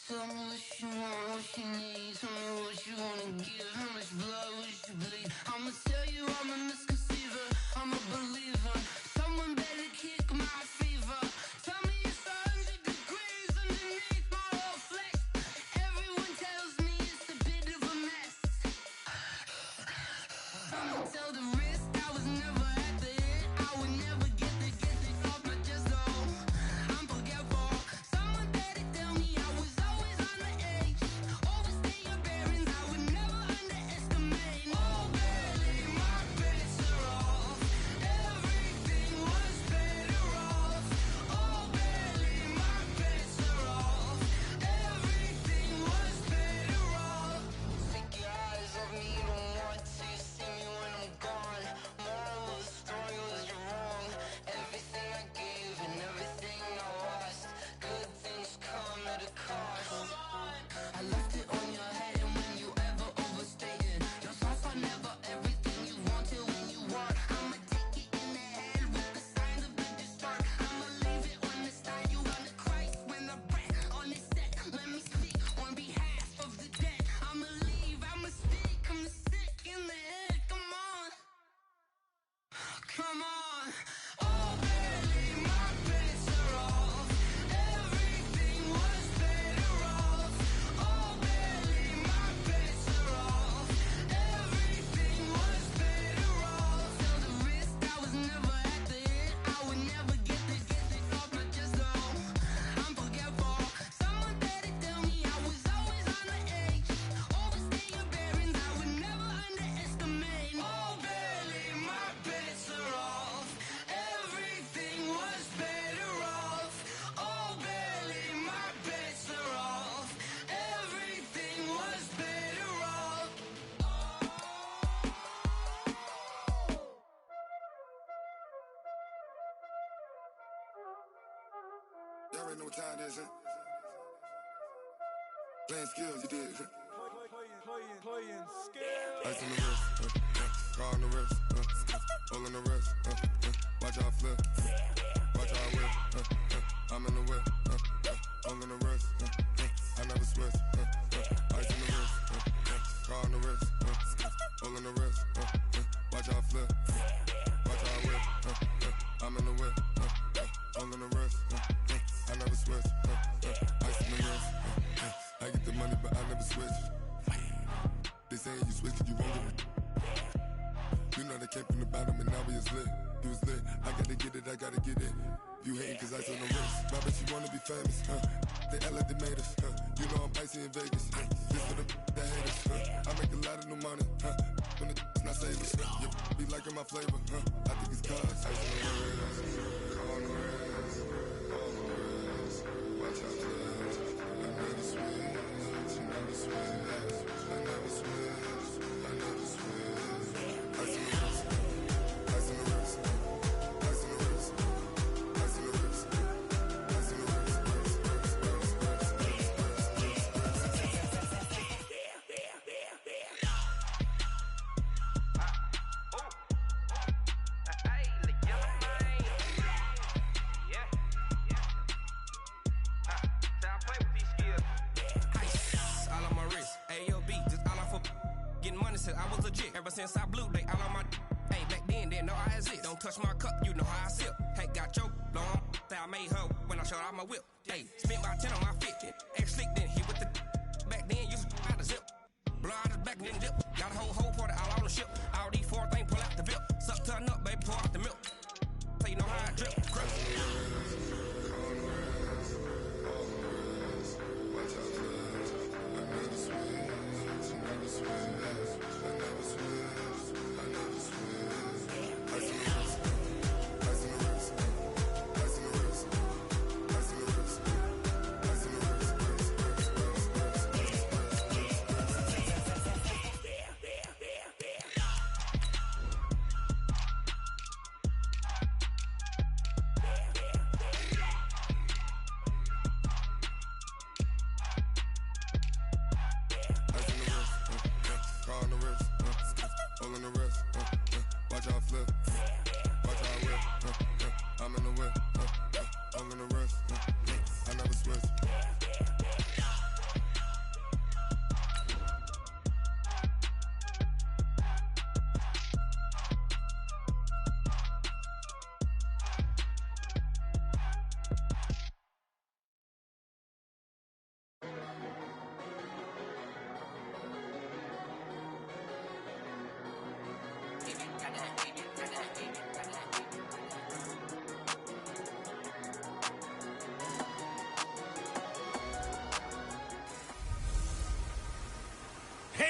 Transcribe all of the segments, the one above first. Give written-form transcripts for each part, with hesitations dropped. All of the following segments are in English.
Tell me what you want, what you need. Tell me what you wanna give. How much blood would you bleed? I'ma tell you I'm a misconceiver. I'm a believer. Someone better kick my fever. Tell me it's 100 degrees underneath my whole flesh. Everyone tells me it's a bit of a mess. I'ma tell the risk I was never at the hit. I would never get this off my chest though. I'm forgetful. Someone better tell me I was always on the edge. Overstay your bearings, I would never underestimate. Oh, barely my bets are off. Everything was better off. Oh, barely my bets are off. Everything was better off. Take your eyes off me, don't want to see me when I'm gone. Moral of the story was you're wrong. Everything I gave and everything I lost. Good things come at a cost. I left it on your head, and when you ever overstated, your thoughts are never everything you wanted when you want. I'ma take it in the head with the signs of the distort. I'ma leave it on the side. You wanna Christ when the breath on the set. Let me speak on behalf of the dead. I'ma leave, I'ma speak. I'm sick in the head. Come on, come on. Oh, barely my bets are off. Everything was better off. Oh, barely my bets are off. Everything was better off. Tell the risk I was never at the hit. I would never get this off my chest though. I'm forgetful. Someone better tell me I was always on the edge. Overstay your bearings, I would never underestimate. Oh, barely my bets are off. Everything was better off. Oh, barely my bets are off. Everything was better off. Y'all already know what time it is, huh? Playing skills, you did. Playing skills. Ice on the wrist, car on the wrist, all on the wrist, watch how I flip, watch how I whip, I'm in the whip, all on the wrist, I never switch, ice on the wrist, car on the wrist, all on the wrist, watch how I flip, watch how I whip, I'm in the whip, all on the wrist, I never switch, ice on the wrist, I get the money but I never switch. They saying you switch 'cause you won't get it. You know they came from the bottom and now we is lit. You was lit, I gotta get it, I gotta get it. You hating 'cause I on the wrist. My bitch, you wanna be famous, They act like they made us, You know I'm icy in Vegas, This for the that hate us, I make a lot of new money, When it's not savers, You be liking my flavor, I think it's cause ice on the wrist, on the wrist, on the wrist. Watch out, please. I never switch, I never switch. I never switch, I never switch. Ice on the wrist, ice on the wrist, ice on the wrist, ice on the wrist, ice on the wrist, I was legit. Ever since I blew, they all on my Hey, back then, didn't know I exist. Don't touch my cup, you know how I sip. Hey, got your long I made her when I showed out my whip. Hey, spent about 10 on my 50. Ex-slick, then hit with the back then, used to out the zip. Blow out his back, then dip. Got a whole party all on the ship. All these four things, pull out the VIP. Suck, turn up, baby, pour out the milk. So you know how I drip. Crush. watch out, please. I never switch, I never switch. I never switch, I never switch. Ice on the wrist, ice on the wrist, ice on the wrist, ice on the wrist, ice on the wrist, car on the wrist, all on the wrist, watch how I flip, watch how I whip, I'm in the whip, all on the wrist, I never switch.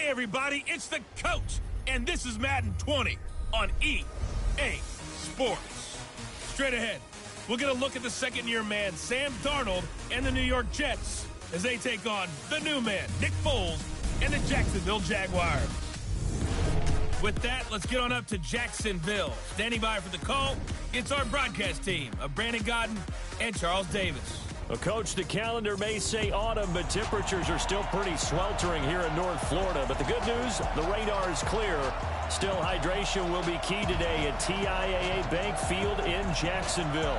Hey everybody, it's the coach, and this is Madden 20 on EA Sports. Straight ahead, we'll get a look at the second-year man, Sam Darnold, and the New York Jets as they take on the new man, Nick Foles, and the Jacksonville Jaguars. With that, let's get on up to Jacksonville. Standing by for the call, it's our broadcast team of Brandon Godden and Charles Davis. Well, Coach, the calendar may say autumn, but temperatures are still pretty sweltering here in North Florida. But the good news, the radar is clear. Still, hydration will be key today at TIAA Bank Field in Jacksonville.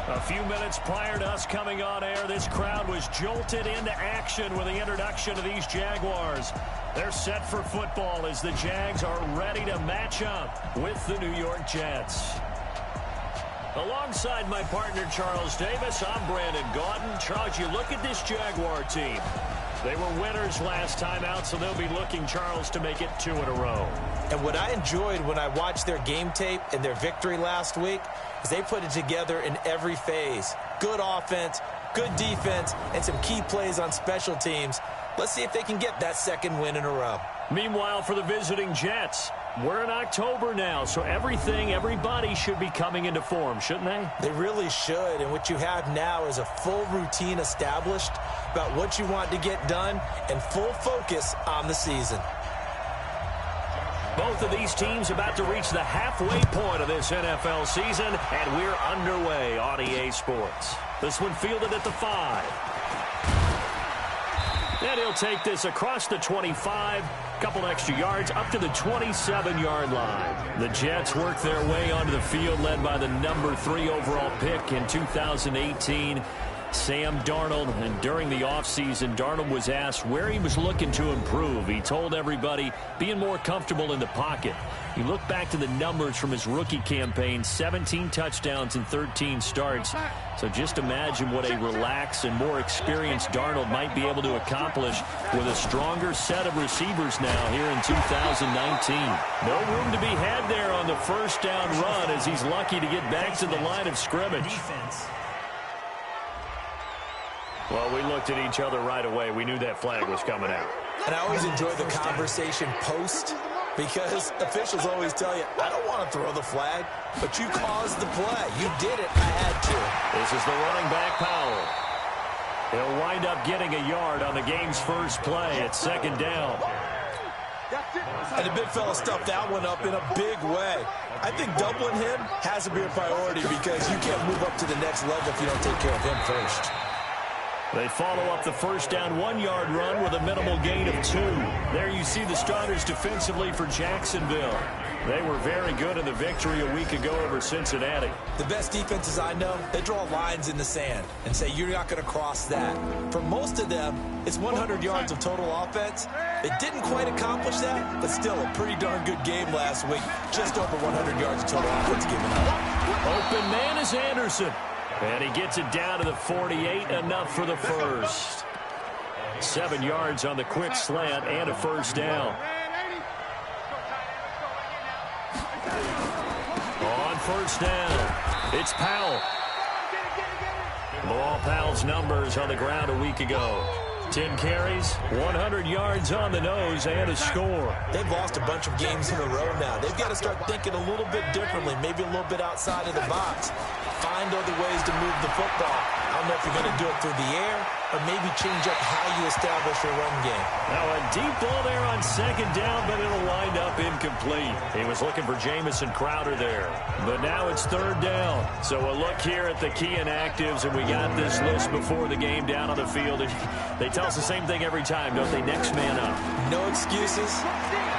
A few minutes prior to us coming on air, this crowd was jolted into action with the introduction of these Jaguars. They're set for football as the Jags are ready to match up with the New York Jets. Alongside my partner, Charles Davis, I'm Brandon Godden. Charles, you look at this Jaguar team. They were winners last time out, so they'll be looking, Charles, to make it 2 in a row. And what I enjoyed when I watched their game tape and their victory last week is they put it together in every phase. Good offense, good defense, and some key plays on special teams. Let's see if they can get that second win in a row. Meanwhile, for the visiting Jets, we're in October now, so everybody should be coming into form, shouldn't they? They really should, and what you have now is a full routine established about what you want to get done and full focus on the season. Both of these teams about to reach the halfway point of this NFL season, and we're underway on EA Sports. This one fielded at the 5. And he'll take this across the 25, couple extra yards, up to the 27-yard line. The Jets work their way onto the field, led by the number 3 overall pick in 2018, Sam Darnold. And during the offseason, Darnold was asked where he was looking to improve. He told everybody being more comfortable in the pocket. You look back to the numbers from his rookie campaign, 17 touchdowns and 13 starts. So just imagine what a relaxed and more experienced Darnold might be able to accomplish with a stronger set of receivers now here in 2019. No room to be had there on the first down run as he's lucky to get back to the line of scrimmage. Well, we looked at each other right away. We knew that flag was coming out. And I always enjoy the conversation post, because officials always tell you, I don't want to throw the flag, but you caused the play. You did it. I had to. This is the running back, Powell. He'll wind up getting a yard on the game's first play at second down. And the big fella stuffed that one up in a big way. I think doubling him has to be a priority because you can't move up to the next level if you don't take care of him first. They follow up the first down 1-yard run with a minimal gain of 2. There you see the starters defensively for Jacksonville. They were very good in the victory a week ago over Cincinnati. The best defenses I know, they draw lines in the sand and say you're not going to cross that. For most of them, it's 100 yards of total offense. They didn't quite accomplish that, but still a pretty darn good game last week. Just over 100 yards of total offense given up. Open man is Anderson. And he gets it down to the 48, enough for the first. 7 yards on the quick slant and a first down. On first down, it's Powell. Below Powell's numbers on the ground a week ago. 10 carries, 100 yards on the nose, and a score. They've lost a bunch of games in a row now. They've got to start thinking a little bit differently, maybe a little bit outside of the box. Find other ways to move the football. I don't know if you're going to do it through the air or maybe change up how you establish your run game. Now a deep ball there on second down, but it'll wind up incomplete. He was looking for Jamison Crowder there. But now it's third down. So a look here at the key inactives, and we got this list before the game down on the field. And they tell us the same thing every time, don't they? Next man up. No excuses.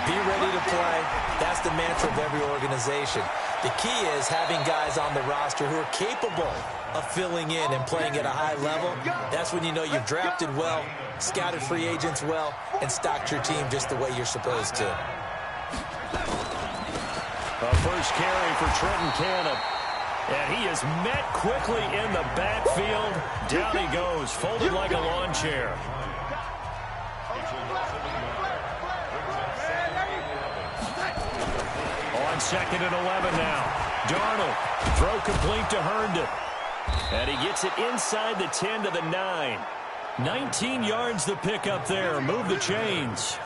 Be ready to play. That's the mantra of every organization. The key is having guys on the roster who are capable of filling in and playing at a high level. That's when you know you've drafted well, scouted free agents well, and stocked your team just the way you're supposed to. A first carry for Trenton Cannon. And he is met quickly in the backfield. Down he goes, folded like a lawn chair. On second and 11 now. Darnold, throw complete to Herndon. And he gets it inside the 10 to the 9. 19 yards the pick up there. Move the chains.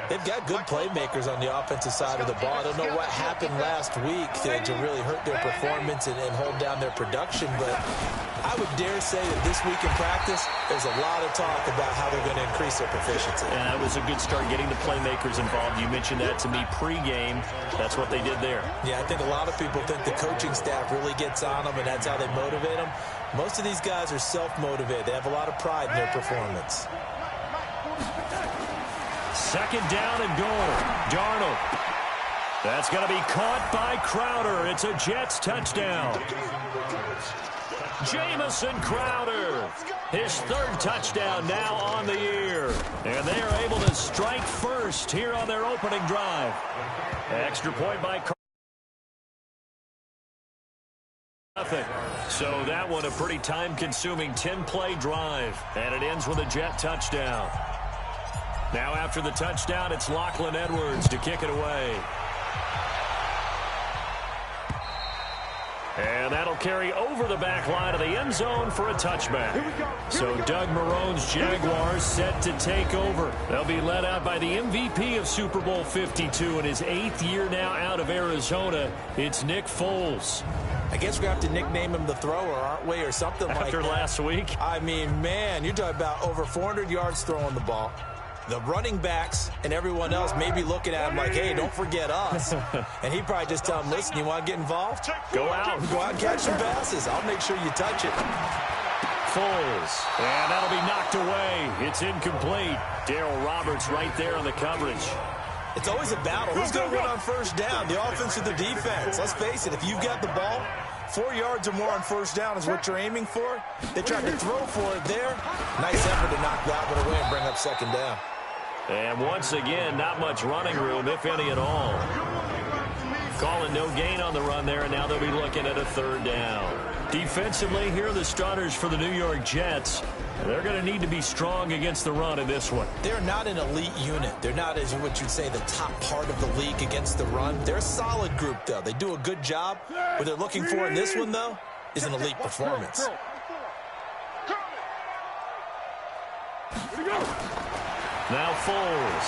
They've got good playmakers on the offensive side of the ball. I don't know what happened last week to really hurt their performance and hold down their production, but I would dare say that this week in practice, there's a lot of talk about how they're going to increase their proficiency. And that was a good start, getting the playmakers involved. You mentioned that to me pregame. That's what they did there. Yeah, I think a lot of people think the coaching staff really gets on them, and that's how they motivate them. Most of these guys are self-motivated. They have a lot of pride in their performance. Second down and goal. Darnold. That's going to be caught by Crowder. It's a Jets touchdown. Jamison Crowder. His third touchdown now on the year. And they are able to strike first here on their opening drive. Extra point by nothing. So that one a pretty time-consuming 10-play drive. And it ends with a Jet touchdown. Now after the touchdown, it's Lachlan Edwards to kick it away. And that'll carry over the back line of the end zone for a touchback. So Doug Marrone's Jaguars set to take over. They'll be led out by the MVP of Super Bowl 52 in his 8th year now out of Arizona. It's Nick Foles. I guess we're going to have to nickname him the thrower, aren't we, or something like that. After last week? I mean, man, you're talking about over 400 yards throwing the ball. The running backs and everyone else may be looking at him like, hey, don't forget us. And he'd probably just tell him, listen, you want to get involved? Go out. Go out and catch some passes. I'll make sure you touch it. Foles. And that'll be knocked away. It's incomplete. Darryl Roberts right there on the coverage. It's always a battle. Who's going to win on first down, the offense or the defense? Let's face it, if you've got the ball, 4 yards or more on first down is what you're aiming for. They tried to throw for it there. Nice effort to knock that one away and bring up second down. And once again, not much running room, if any at all. Calling no gain on the run there, and now they'll be looking at a third down. Defensively, here are the starters for the New York Jets. They're going to need to be strong against the run in this one. They're not an elite unit. They're not, as what you'd say, the top part of the league against the run. They're a solid group, though. They do a good job. What they're looking for in this one, though, is an elite performance. Now Foles.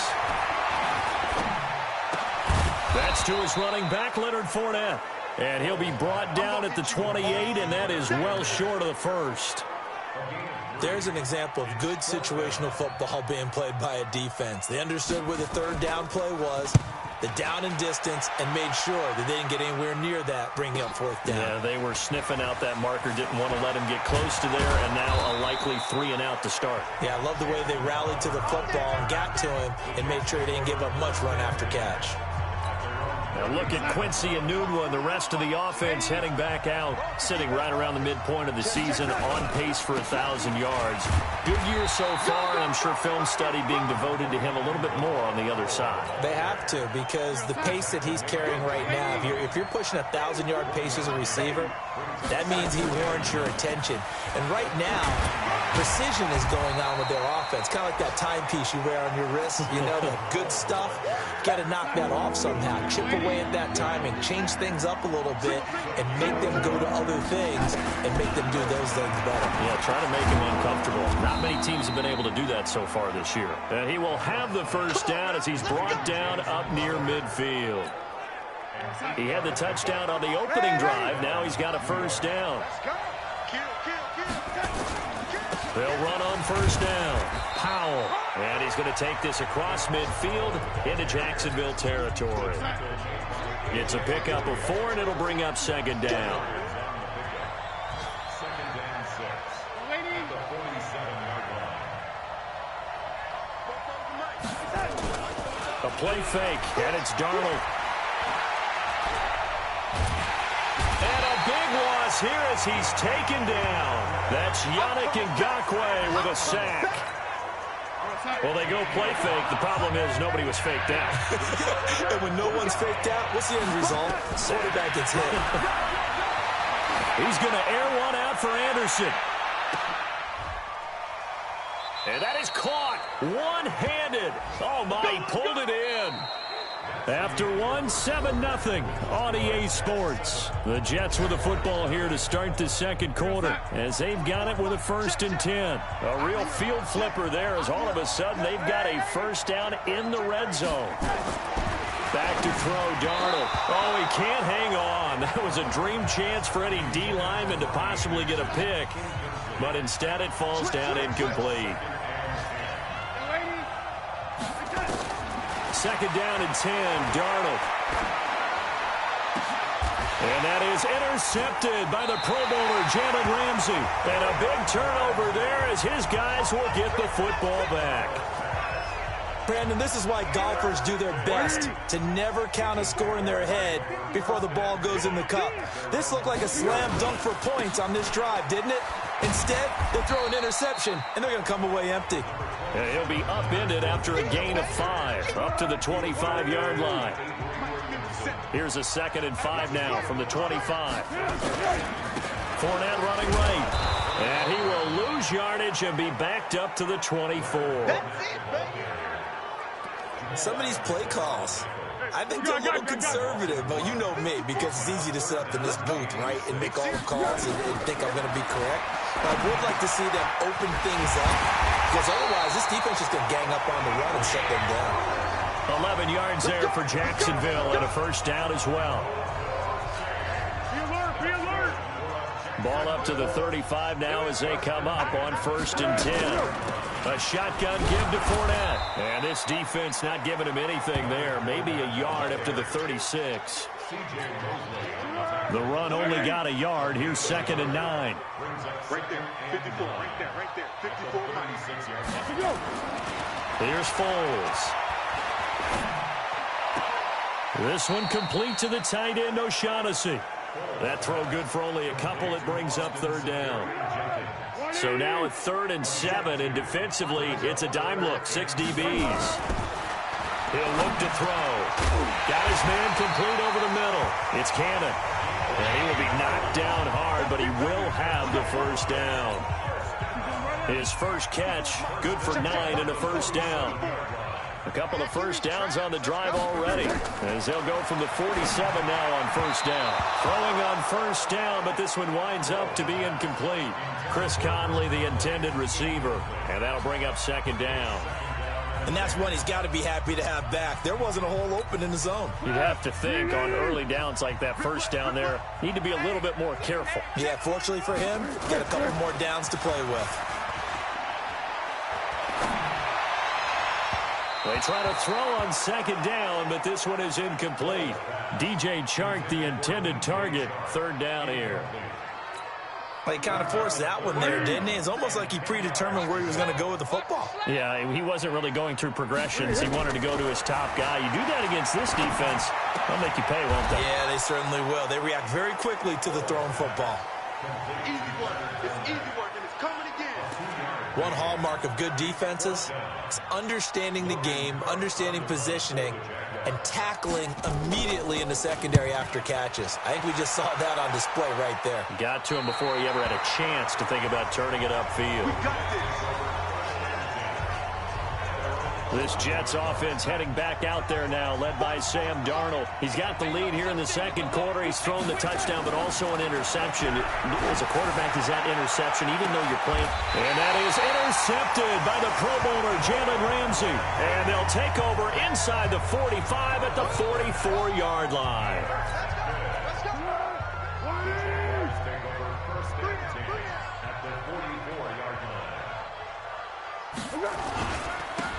That's to his running back, Leonard Fournette. And he'll be brought down at the 28, and that is well short of the first. There's an example of good situational football being played by a defense. They understood where the third down play was, the down and distance, and made sure that they didn't get anywhere near that, bringing up fourth down. Yeah, they were sniffing out that marker, didn't want to let him get close to there, and now a likely 3 and out to start. Yeah, I love the way they rallied to the football and got to him and made sure he didn't give up much run after catch. Now look at Quincy Enunwa and the rest of the offense heading back out, sitting right around the midpoint of the season, on pace for 1,000 yards. Good year so far, and I'm sure film study being devoted to him a little bit more on the other side. They have to, because the pace that he's carrying right now, if you're pushing 1,000-yard pace as a receiver, that means he warrants your attention. And right now, precision is going on with their offense. Kind of like that timepiece you wear on your wrist. You know, the good stuff. Got to knock that off somehow. Chip away at that timing. Change things up a little bit and make them go to other things and make them do those things better. Yeah, try to make him uncomfortable. Not many teams have been able to do that so far this year. And he will have the first down as he's brought down up near midfield. He had the touchdown on the opening drive. Now he's got a first down. They'll run on first down. Powell. And he's going to take this across midfield into Jacksonville territory. It's a pickup of 4, and it'll bring up second down. A play fake, and it's Darnold. And a big loss here as he's taken down. That's Yannick Ngakoue with a sack. Well, they go play fake. The problem is nobody was faked out. And when no one's faked out, what's the end result? Quarterback gets hit. He's going to air one out for Anderson. And that is caught one-handed. Oh, my, he pulled it in. After one, 7-0 on EA Sports. The Jets with the football here to start the second quarter as they've got it with a 1st and 10. A real field flipper there as all of a sudden they've got a first down in the red zone. Back to throw, Darnold. Oh, he can't hang on. That was a dream chance for any D lineman to possibly get a pick, but instead it falls down incomplete. 2nd down and 10, Darnold. And that is intercepted by the Pro Bowler, Jalen Ramsey. And a big turnover there as his guys will get the football back. Brandon, this is why golfers do their best to never count a score in their head before the ball goes in the cup. This looked like a slam dunk for points on this drive, didn't it? Instead, they throw an interception, and they're going to come away empty. And he'll be upended after a gain of 5, up to the 25-yard line. Here's a 2nd and 5 now from the 25. Fournette running right. And he will lose yardage and be backed up to the 24. Some of these play calls, I think they're a little conservative, but you know me, because it's easy to sit up in this booth, right, and make all the calls and think I'm going to be correct. But I would like to see them open things up, because otherwise this defense is going to gang up on the run and shut them down. 11 yards there for Jacksonville and a first down as well. Be alert, be alert. Ball up to the 35 now as they come up on 1st and 10. A shotgun give to Fournette. And this defense not giving him anything there. Maybe a yard up to the 36. The run only got a yard. Here's 2nd and 9. Right there, 54, right there, 54. Here's Foles. This one complete to the tight end, O'Shaughnessy. That throw good for only a couple. It brings up 3rd down. So now at 3rd and 7, and defensively, it's a dime look, 6 DBs. He'll look to throw. Got his man complete over the middle. It's Cannon. And he will be knocked down hard, but he will have the first down. His first catch, good for 9 and a first down. A couple of first downs on the drive already, as they'll go from the 47 now on 1st down. Throwing on 1st down, but this one winds up to be incomplete. Chris Conley, the intended receiver, and that'll bring up 2nd down. And that's one he's got to be happy to have back. There wasn't a hole open in the zone. You'd have to think on early downs like that 1st down there, need to be a little bit more careful. Yeah, fortunately for him, got a couple more downs to play with. They try to throw on 2nd down, but this one is incomplete. DJ Chark, the intended target, 3rd down here. Well, he kind of forced that one there, didn't he? It's almost like he predetermined where he was going to go with the football. Yeah, he wasn't really going through progressions. He wanted to go to his top guy. You do that against this defense, they'll make you pay, won't they? Yeah, they certainly will. They react very quickly to the thrown football. Easy work. It's easy work, and it's coming again. One hallmark of good defenses is understanding the game, understanding positioning, and tackling immediately in the secondary after catches. I think we just saw that on display right there. Got to him before he ever had a chance to think about turning it upfield. We got this. This Jets offense heading back out there now, led by Sam Darnold. He's got the lead here in the second quarter. He's thrown the touchdown, but also an interception. As a quarterback, is that interception, even though you're playing? And that is intercepted by the Pro Bowler, Jalen Ramsey. And they'll take over inside the 45 at the 44-yard line.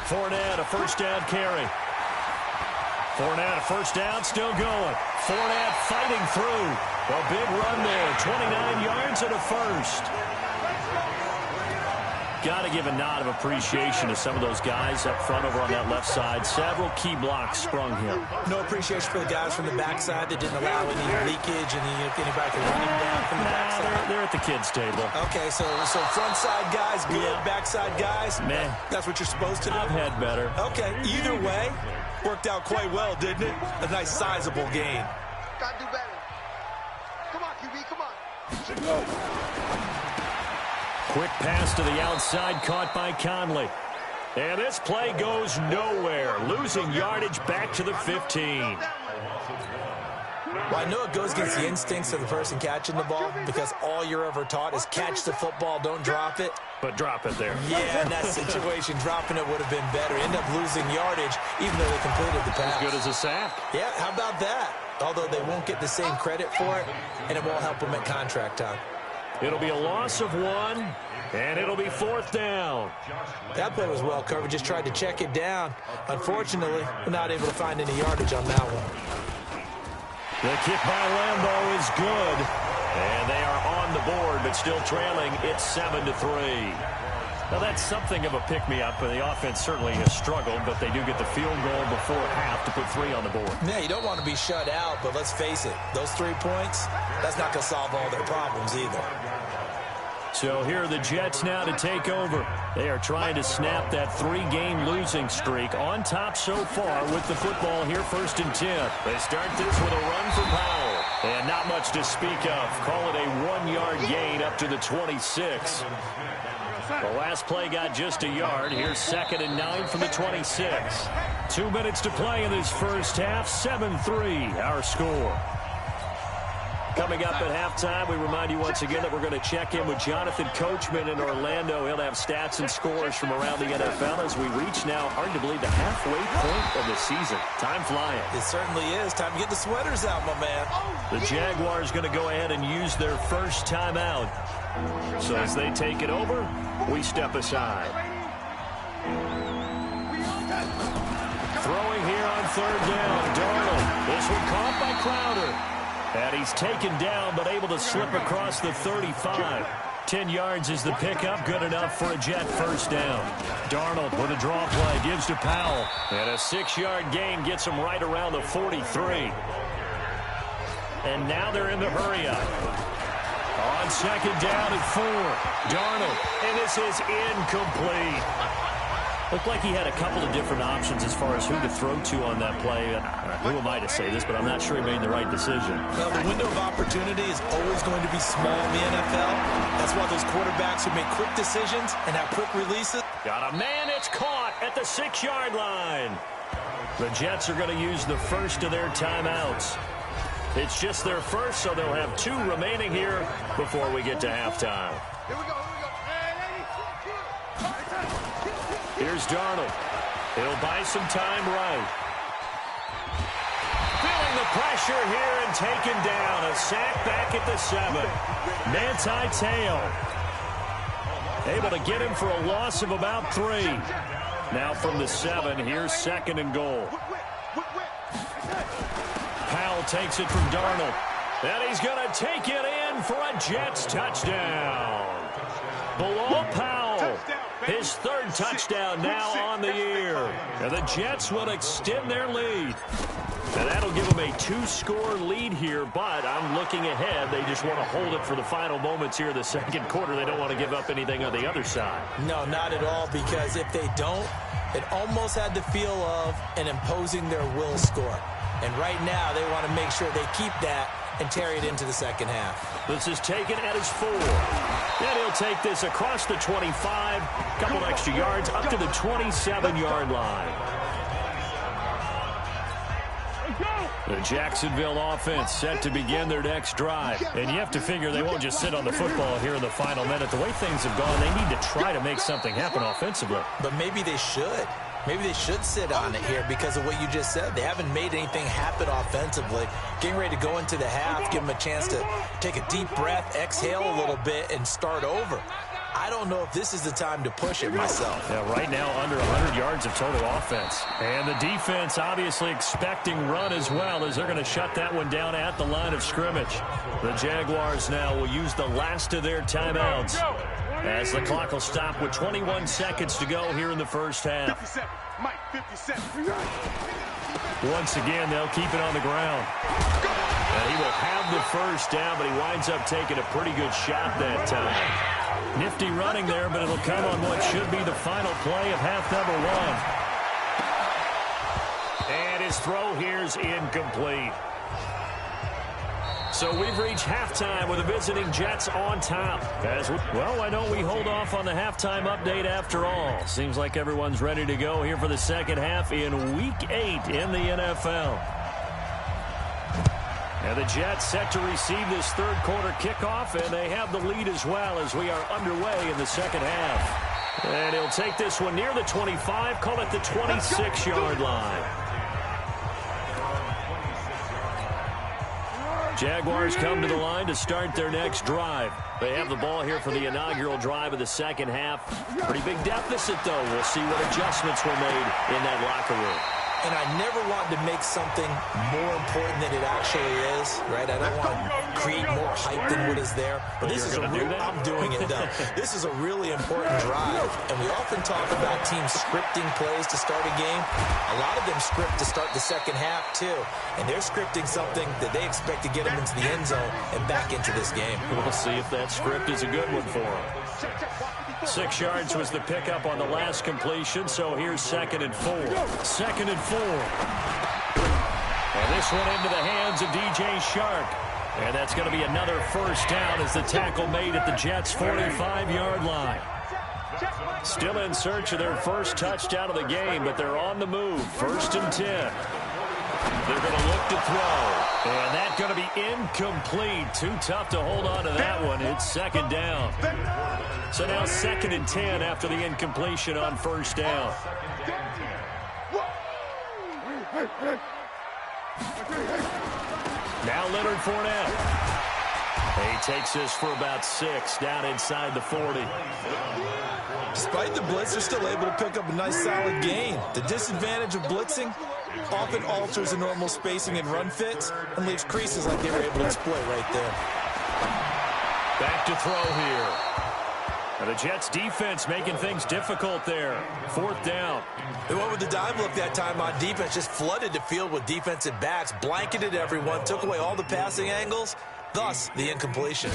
Fournette, a first down carry. Fournette, a first down, still going. Fournette fighting through. A big run there, 29 yards and a first. Got to give a nod of appreciation to some of those guys up front over on that left side. Several key blocks sprung here. No appreciation for the guys from the backside that didn't allow any leakage and anybody can run him down from the backside. They're at the kids' table. Okay, so front side guys good, backside guys, meh. That's what you're supposed to do. I've had better. Okay, either way, worked out quite well, didn't it? A nice sizable gain. Gotta do better. Come on, QB, come on. Quick pass to the outside, caught by Conley. And this play goes nowhere, losing yardage back to the 15. Well, I know it goes against the instincts of the person catching the ball because all you're ever taught is catch the football, don't drop it. But drop it there. Yeah, in that situation, dropping it would have been better. End up losing yardage even though they completed the pass. As good as a sack. Yeah, how about that? Although they won't get the same credit for it, and it won't help them at contract time. It'll be a loss of 1, and it'll be 4th down. That play was well covered. Just tried to check it down. Unfortunately, we're not able to find any yardage on that one. The kick by Lambeau is good. And they are on the board, but still trailing. It's 7-3. Now, that's something of a pick-me-up. The offense certainly has struggled, but they do get the field goal before half to put 3 on the board. Yeah, you don't want to be shut out, but let's face it. Those 3 points, that's not going to solve all their problems either. So here are the Jets now to take over. They are trying to snap that 3-game losing streak on top so far with the football here 1st and 10. They start this with a run for Powell. And not much to speak of. Call it a 1-yard gain up to the 26. The last play got just a yard. Here's 2nd and 9 from the 26. 2 minutes to play in this first half. 7-3 our score. Coming up at halftime, we remind you once again that we're going to check in with Jonathan Coachman in Orlando. He'll have stats and scores from around the NFL as we reach now, hard to believe, the halfway point of the season. Time flying. It certainly is. Time to get the sweaters out, my man. The Jaguars going to go ahead and use their first timeout. So as they take it over, we step aside. Throwing here on 3rd down, Darnold. This one caught by Crowder. And he's taken down, but able to slip across the 35. 10 yards is the pickup, good enough for a Jet first down. Darnold with a draw play, gives to Powell. And a 6-yard gain gets him right around the 43. And now they're in the hurry-up. On 2nd down at 4. Darnold, and this is incomplete. Looked like he had a couple of different options as far as who to throw to on that play. Who am I to say this, but I'm not sure he made the right decision. Well, the window of opportunity is always going to be small in the NFL. That's why those quarterbacks who make quick decisions and have quick releases. Got a man, it's caught at the 6-yard line. The Jets are going to use the first of their timeouts. It's just their first, so they'll have 2 remaining here before we get to halftime. Here we go. Here's Darnold. He'll buy some time right. Feeling the pressure here and taken down. A sack back at the 7. Manti Te'o. Able to get him for a loss of about 3. Now from the 7, here's 2nd and goal. Powell takes it from Darnold. And he's going to take it in for a Jets touchdown. Below Powell. His 3rd touchdown now on the year. And the Jets will extend their lead. And that'll give them a 2-score lead here, but I'm looking ahead. They just want to hold it for the final moments here in the 2nd quarter. They don't want to give up anything on the other side. No, not at all, because if they don't, it almost had the feel of an imposing their will score. And right now, they want to make sure they keep that and carry it into the 2nd half. This is taken at his 4. And he'll take this across the 25, couple extra yards, up to the 27-yard line. The Jacksonville offense set to begin their next drive. And you have to figure they won't just sit on the football here in the final minute. The way things have gone, they need to try to make something happen offensively. But maybe they should. Maybe they should sit on it here because of what you just said. They haven't made anything happen offensively. Getting ready to go into the half, give them a chance to take a deep breath, exhale a little bit, and start over. I don't know if this is the time to push it myself. Yeah, right now under 100 yards of total offense. And the defense obviously expecting run as well, as they're going to shut that one down at the line of scrimmage. The Jaguars now will use the last of their timeouts as the clock will stop with 21 seconds to go here in the first half. 57. Mike, 57. Once again, they'll keep it on the ground. And he will have the first down, but he winds up taking a pretty good shot that time. Nifty running there, but it'll come on what should be the final play of half number 1. And his throw here's incomplete. So we've reached halftime with the visiting Jets on top. Well, why don't we hold off on the halftime update after all? Seems like everyone's ready to go here for the second half in Week 8 in the NFL. And the Jets set to receive this third quarter kickoff, and they have the lead as well as we are underway in the second half. And he'll take this one near the 25, call it the 26-yard line. Jaguars come to the line to start their next drive. They have the ball here for the inaugural drive of the second half. Pretty big deficit, though. We'll see what adjustments were made in that locker room. And I never want to make something more important than it actually is, right? I don't want to create more hype than what is there. But this is a real, I'm doing it, though. This is a really important drive. And we often talk about teams scripting plays to start a game. A lot of them script to start the second half, too. And they're scripting something that they expect to get them into the end zone and back into this game. We'll see if that script is a good one for them. 6 yards was the pickup on the last completion, so here's 2nd and 4. 2nd and 4. And this one into the hands of DJ Shark. And that's going to be another first down as the tackle made at the Jets' 45-yard line. Still in search of their first touchdown of the game, but they're on the move. 1st and 10. They're going to look to throw. And that's going to be incomplete. Too tough to hold on to that one. It's 2nd down. So now 2nd and 10 after the incompletion on 1st down. Now Leonard Fournette. He takes this for about 6 down inside the 40. Despite the blitz, they're still able to pick up a nice solid gain. The disadvantage of blitzing often alters the normal spacing and run fits and leaves creases like they were able to exploit right there. Back to throw here. And the Jets defense making things difficult there. 4th down. They went with the dime look that time on defense, just flooded the field with defensive backs, blanketed everyone, took away all the passing angles, thus the incompletion.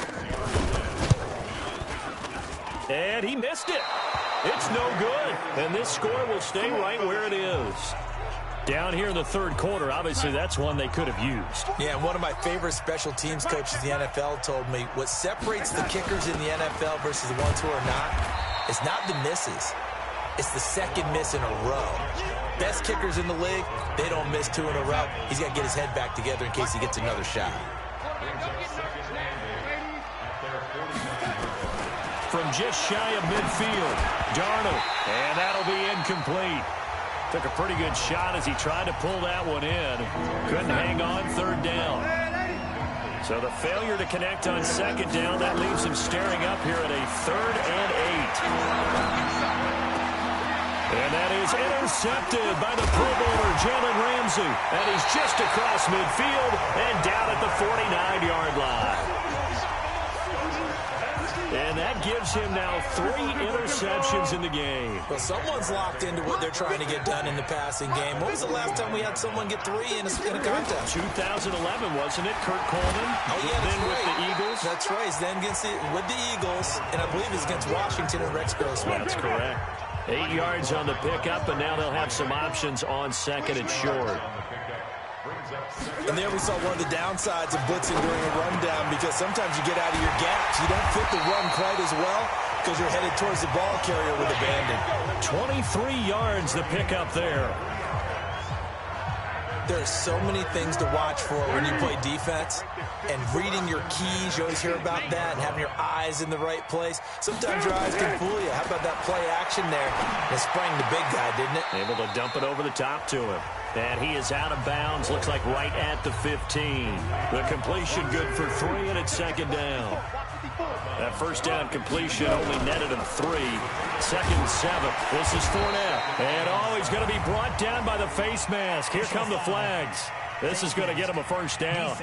And he missed it. It's no good. And this score will stay right where it is. Down here in the 3rd quarter, obviously that's one they could have used. Yeah, and one of my favorite special teams coaches in the NFL told me what separates the kickers in the NFL versus the ones who are not is not the misses. It's the second miss in a row. Best kickers in the league, they don't miss 2 in a row. He's got to get his head back together in case he gets another shot. From just shy of midfield, Darnold. And that'll be incomplete. Took a pretty good shot as he tried to pull that one in. Couldn't hang on 3rd down. So the failure to connect on 2nd down, that leaves him staring up here at a 3rd and 8. And that is intercepted by the Pro Bowler, Jalen Ramsey. And he's just across midfield and down at the 49-yard line. And that gives him now 3 interceptions in the game. Well, someone's locked into what they're trying to get done in the passing game. When was the last time we had someone get 3 in a contest? 2011, wasn't it? Kurt Coleman. Oh, yeah, then right. with the Eagles. That's right. He's then with the Eagles, and I believe it's against Washington and Rex Grossman. That's correct. 8 yards on the pickup, and now they'll have some options on 2nd and short. And there we saw one of the downsides of blitzing during a rundown, because sometimes you get out of your gaps. You don't fit the run quite as well because you're headed towards the ball carrier with abandon. 23 yards the pickup there. There's so many things to watch for when you play defense, and reading your keys, you always hear about that, and having your eyes in the right place. Sometimes your eyes can fool you. How about that play action there? It sprang the big guy, didn't it? Able to dump it over the top to him. And he is out of bounds, looks like right at the 15. The completion good for 3, and it's 2nd down. That 1st down completion only netted him 3. 2nd and 7. This is Fournette. And he's going to be brought down by the face mask. Here come the flags. This is going to get him a 1st down.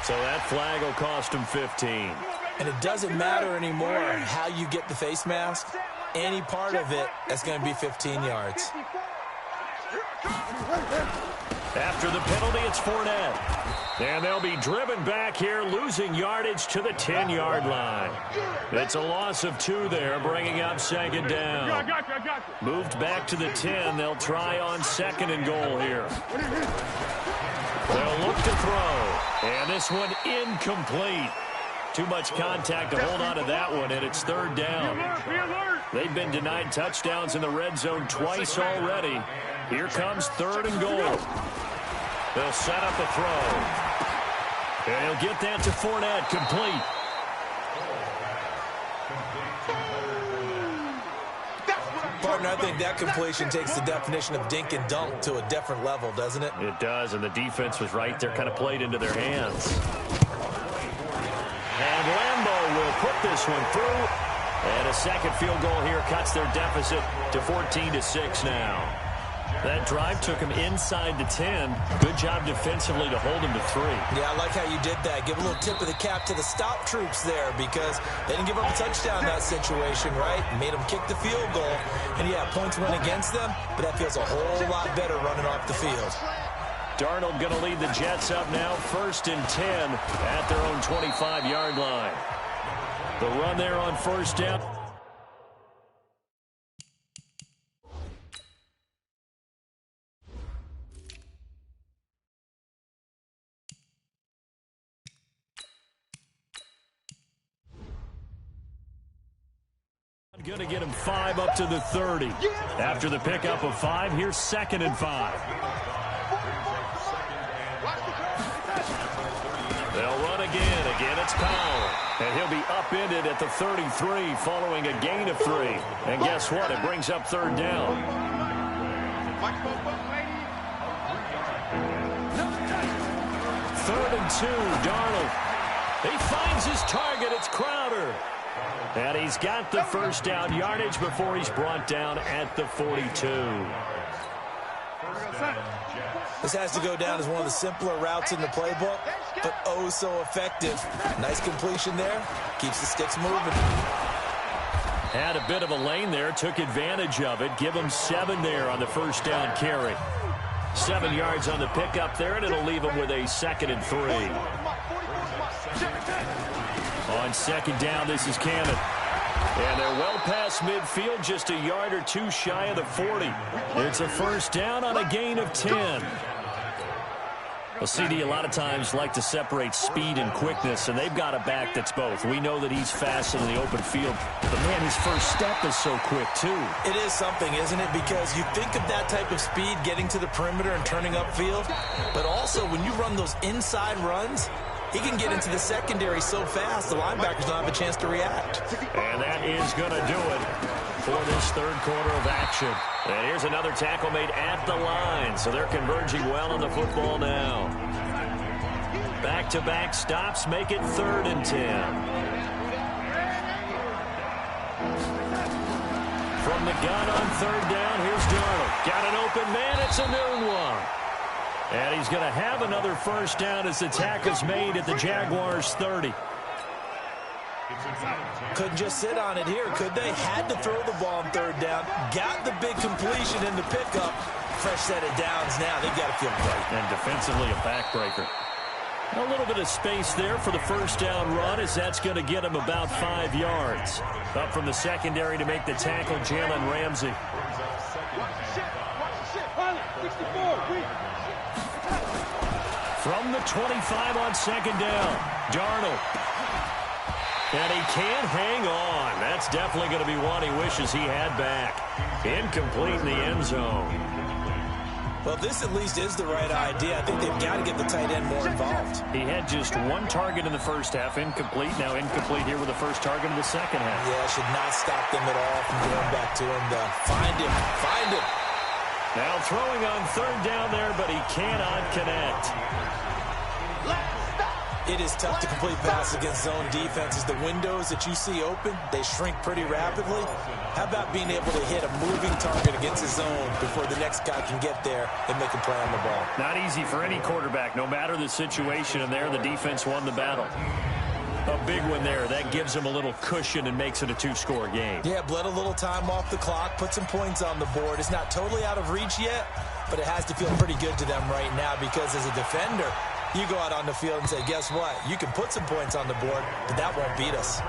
So that flag will cost him 15. And it doesn't matter anymore how you get the face mask. Any part of it, that's going to be 15 yards. After the penalty, it's Fournette. And they'll be driven back here, losing yardage to the 10-yard line. It's a loss of 2 there, bringing up second down. Moved back to the 10. They'll try on 2nd and goal here. They'll look to throw. And this one incomplete. Too much contact to hold on to that one, and it's 3rd down. They've been denied touchdowns in the red zone twice already. Here comes 3rd and goal. They'll set up a throw. And he'll get that to Fournette, complete. Partner, I think that completion takes the definition of dink and dunk to a different level, doesn't it? It does, and the defense was right there, kind of played into their hands. And Lambeau will put this one through. And a second field goal here cuts their deficit to 14-6 now. That drive took him inside the 10. Good job defensively to hold him to 3. Yeah, I like how you did that. Give a little tip of the cap to the stop troops there because they didn't give up a touchdown in that situation, right? Made them kick the field goal. And, yeah, points went against them, but that feels a whole lot better running off the field. Darnold going to lead the Jets up now, 1st and 10 at their own 25-yard line. The run there on 1st down. Going to get him 5 up to the 30. After the pickup of 5, here's 2nd and 5. They'll run again. Again, it's Powell. And he'll be upended at the 33 following a gain of 3. And guess what? It brings up 3rd down. 3rd and 2, Darnold. He finds his target. It's Crowder. And he's got the 1st down yardage before he's brought down at the 42. This has to go down as one of the simpler routes in the playbook, but oh so effective. Nice completion there. Keeps the sticks moving. Had a bit of a lane there, took advantage of it. Give him 7 there on the 1st down carry. 7 yards on the pickup there, and it'll leave him with a 2nd and 3. On 2nd down, this is Cannon. And they're well past midfield, just a yard or 2 shy of the 40. It's a 1st down on a gain of 10. Well, CD a lot of times like to separate speed and quickness, and they've got a back that's both. We know that he's fast in the open field, but man, his first step is so quick, too. It is something, isn't it? Because you think of that type of speed getting to the perimeter and turning upfield, but also when you run those inside runs, he can get into the secondary so fast, the linebackers don't have a chance to react. And that is going to do it for this 3rd quarter of action. And here's another tackle made at the line, so they're converging well on the football now. Back-to-back stops make it 3rd and 10. From the gun on 3rd down, here's Darnold. Got an open man, it's a noon one. And he's going to have another 1st down as the tackle's made at the Jaguars' 30. Couldn't just sit on it here, could they? Had to throw the ball on 3rd down. Got the big completion in the pickup. Fresh set of downs now. They've got to feel great. And defensively a backbreaker. A little bit of space there for the 1st down run as that's going to get him about 5 yards. Up from the secondary to make the tackle, Jalen Ramsey. From the 25 on 2nd down, Darnold. And he can't hang on. That's definitely going to be one he wishes he had back. Incomplete in the end zone. Well, this at least is the right idea. I think they've got to get the tight end more involved. He had just 1 target in the 1st half, incomplete. Now incomplete here with the 1st target in the 2nd half. Yeah, should not stop them at all from going back to him. Find him. Find him. Now throwing on 3rd down there, but he cannot connect. It is tough to complete passes against zone defenses. The windows that you see open, they shrink pretty rapidly. How about being able to hit a moving target against a zone before the next guy can get there and make a play on the ball? Not easy for any quarterback, no matter the situation, and there the defense won the battle. A big one there. That gives him a little cushion and makes it a 2-score game. Yeah, bled a little time off the clock, put some points on the board. It's not totally out of reach yet, but it has to feel pretty good to them right now because as a defender, You go out on the field and say, guess what? You can put some points on the board, but that won't beat us.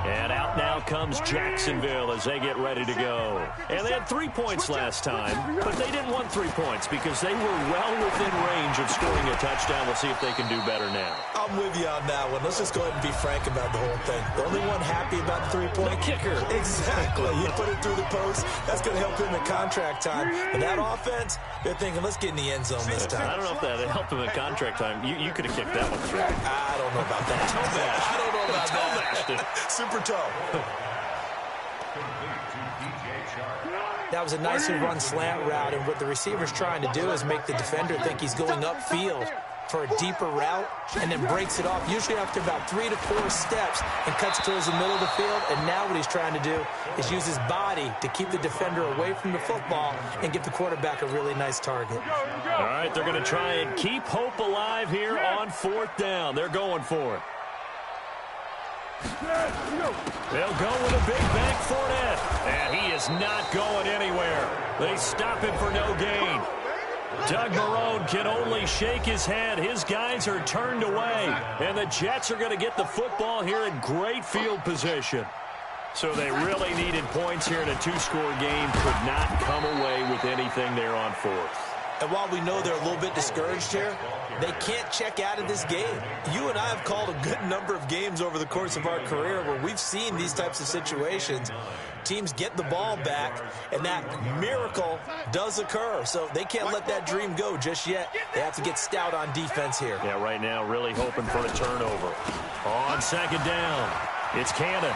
And out now comes Jacksonville as they get ready to go. And they had 3 points last time, but they didn't want 3 points because they were well within range of scoring a touchdown. We'll see if they can do better now. I'm with you on that one. Let's just go ahead and be frank about the whole thing. The only one happy about the 3-point kicker. Exactly. You put it through the post. That's going to help him at contract time. But that offense, they're thinking, let's get in the end zone this time. I don't know if that helped him at contract time. You could have kicked that one through. I don't know about that. I don't know about that. Super toe. That was a nicely run slant route, and what the receiver's trying to do is make the defender think he's going upfield for a deeper route and then breaks it off, usually after about 3 to 4 steps, and cuts towards the middle of the field. And now what he's trying to do is use his body to keep the defender away from the football and give the quarterback a really nice target. All right, they're going to try and keep hope alive here on 4th down. They're going for it. They'll go with a big bank Fournette, and he is not going anywhere. They stop him for no gain. Doug Marrone can only shake his head. His guys are turned away, and the Jets are going to get the football here in great field position. So they really needed points here in a 2-score game. Could not come away with anything there on 4th. And while we know they're a little bit discouraged here, they can't check out of this game. You and I have called a good number of games over the course of our career where we've seen these types of situations. Teams get the ball back, and that miracle does occur. So they can't let that dream go just yet. They have to get stout on defense here. Yeah, right now really hoping for a turnover. On 2nd down, it's Cannon.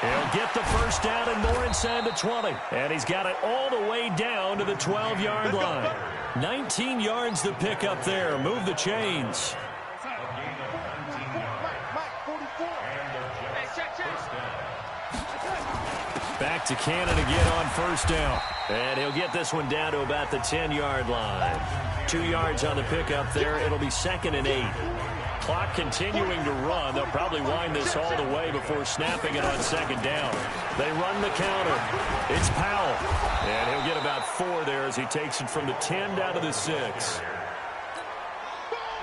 He'll get the first down and more inside the 20. And he's got it all the way down to the 12-yard line. 19 yards to pick up there. Move the chains. Back to Cannon again on 1st down. And he'll get this one down to about the 10-yard line. 2 yards on the pickup there. It'll be 2nd and 8. Clock continuing to run. They'll probably wind this all the way before snapping it on 2nd down. They run the counter. It's Powell. And he'll get about 4 there as he takes it from the 10 down to the 6.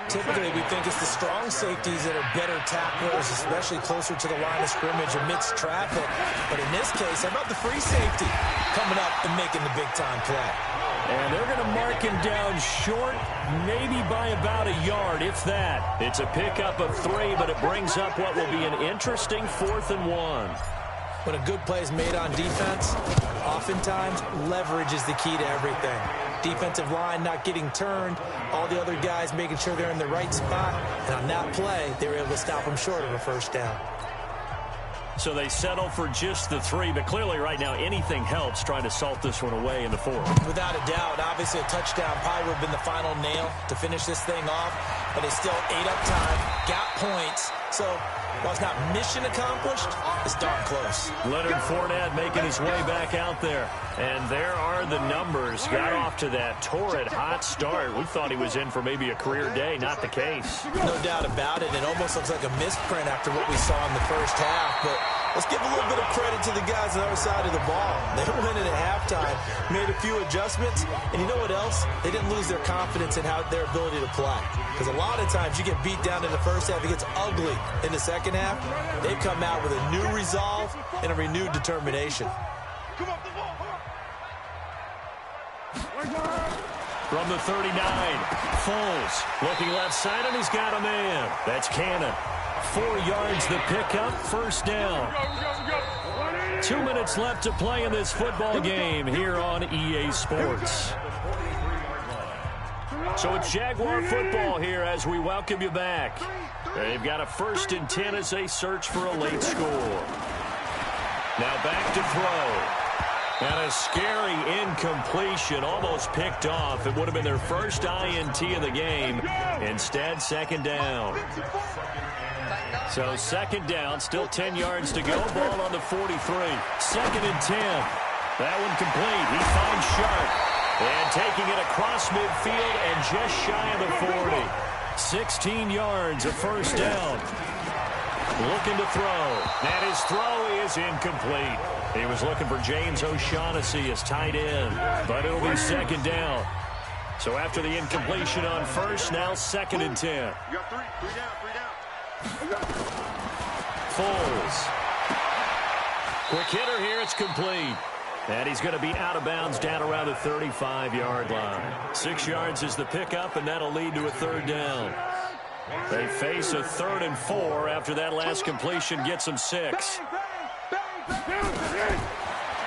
Typically, we think it's the strong safeties that are better tacklers, especially closer to the line of scrimmage amidst traffic. But in this case, how about the free safety coming up and making the big-time play? And they're going to mark him down short, maybe by about a yard, if that. It's a pickup of 3, but it brings up what will be an interesting 4th and 1. When a good play is made on defense, oftentimes leverage is the key to everything. Defensive line not getting turned, all the other guys making sure they're in the right spot. And on that play, they were able to stop them short of a 1st down. So they settle for just the 3, but clearly right now anything helps trying to salt this one away in the 4th. Without a doubt, obviously a touchdown probably would have been the final nail to finish this thing off, but it's still ate up time, got points. So while it's not mission accomplished, it's darn close. Leonard Fournette making his way back out there. And there are the numbers. Got off to that torrid hot start. We thought he was in for maybe a career day. Not the case. No doubt about it. It almost looks like a misprint after what we saw in the 1st half. But let's give a little bit of credit to the guys on the other side of the ball. They went in at halftime, made a few adjustments. And you know what else? They didn't lose their confidence in their ability to play. Because a lot of times you get beat down in the 1st half. It gets ugly in the 2nd half. They've come out with a new resolve and a renewed determination. From the 39, Foles looking left side, and he's got a man. That's Cannon. 4 yards the pickup, 1st down. 2 minutes left to play in this football game here on EA Sports. So it's Jaguar football here as we welcome you back. They've got a 1st and 10 as they search for a late score. Now back to throw. And a scary incompletion, almost picked off. It would have been their first INT of the game. Instead, 2nd down. So 2nd down, still 10 yards to go. Ball on the 43. 2nd and 10. That one complete. He finds Sharp. And taking it across midfield and just shy of the 40. 16 yards, a 1st down. Looking to throw. And his throw is incomplete. He was looking for James O'Shaughnessy as tight end, but it'll be 2nd down. So after the incompletion on first, now 2nd and 10. You got three down. Foles. Quick hitter here, it's complete. And he's going to be out of bounds down around the 35-yard line. 6 yards is the pickup, and that'll lead to a 3rd down. They face a 3rd and 4 after that last completion gets them 6.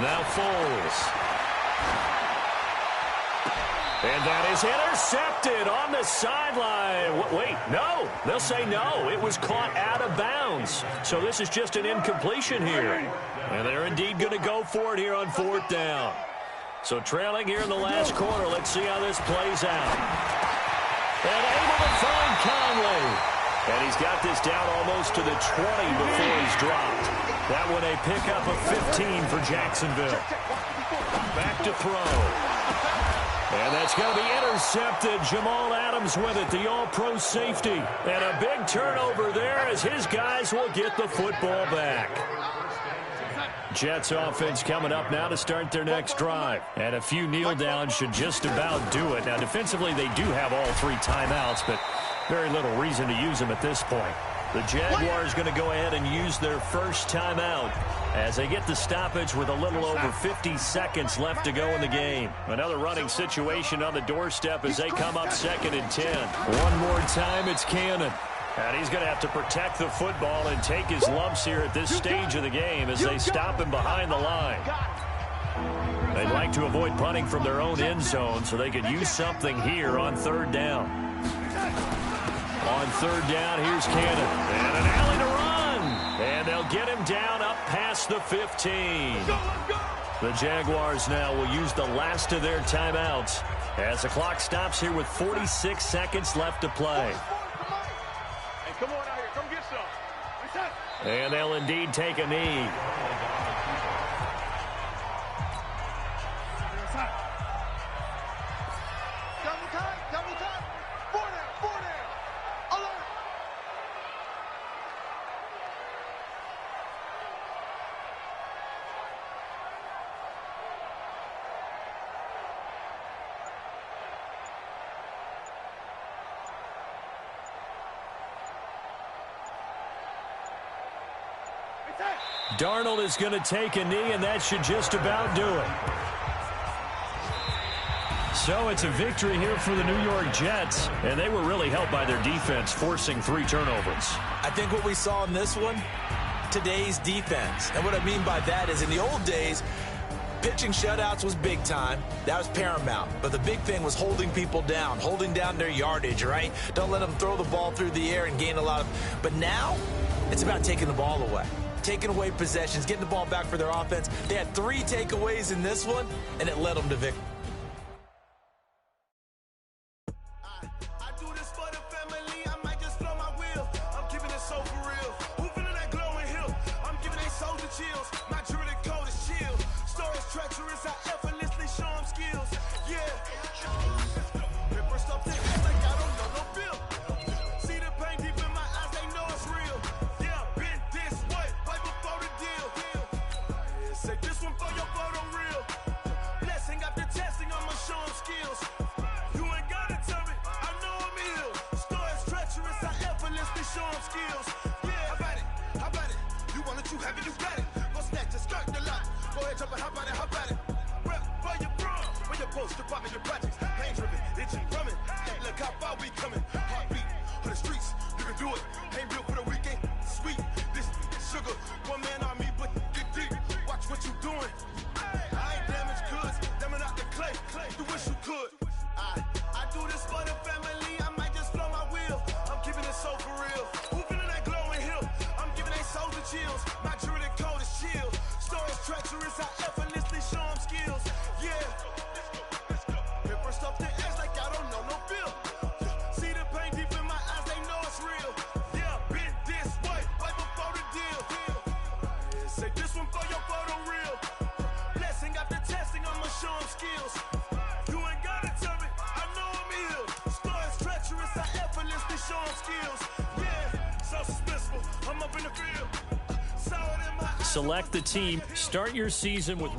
Now Foles. And that is intercepted on the sideline. Wait, no. They'll say no. It was caught out of bounds. So this is just an incompletion here. And they're indeed going to go for it here on 4th down. So trailing here in the last quarter. Let's see how this plays out. And able to find Conley. And he's got this down almost to the 20 before he's dropped. That one a pickup of 15 for Jacksonville. Back to throw. And that's going to be intercepted. Jamal Adams with it, the all-pro safety. And a big turnover there as his guys will get the football back. Jets offense coming up now to start their next drive. And a few kneel downs should just about do it. Now, defensively, they do have all 3 timeouts, but very little reason to use them at this point. The Jaguars going to go ahead and use their first timeout as they get the stoppage with a little over 50 seconds left to go in the game. Another running situation on the doorstep as they come up 2nd and 10. One more time, it's Cannon. And he's going to have to protect the football and take his lumps here at this stage of the game as they stop him behind the line. They'd like to avoid punting from their own end zone so they could use something here on 3rd down. On 3rd down, here's Cannon. And an alley to run. And they'll get him down up past the 15. The Jaguars now will use the last of their timeouts as the clock stops here with 46 seconds left to play. Hey, come on out here. Come get some. And they'll indeed take a knee. Double time. 4 down. Alert. Darnold is going to take a knee, and that should just about do it. So it's a victory here for the New York Jets, and they were really helped by their defense, forcing 3 turnovers. I think what we saw in this one, today's defense. And what I mean by that is in the old days, pitching shutouts was big time. That was paramount. But the big thing was holding people down, holding down their yardage, right? Don't let them throw the ball through the air and gain a lot of... But now, it's about taking the ball away. Taking away possessions, getting the ball back for their offense. They had 3 takeaways in this one, and it led them to victory. Select the team. Start your season with...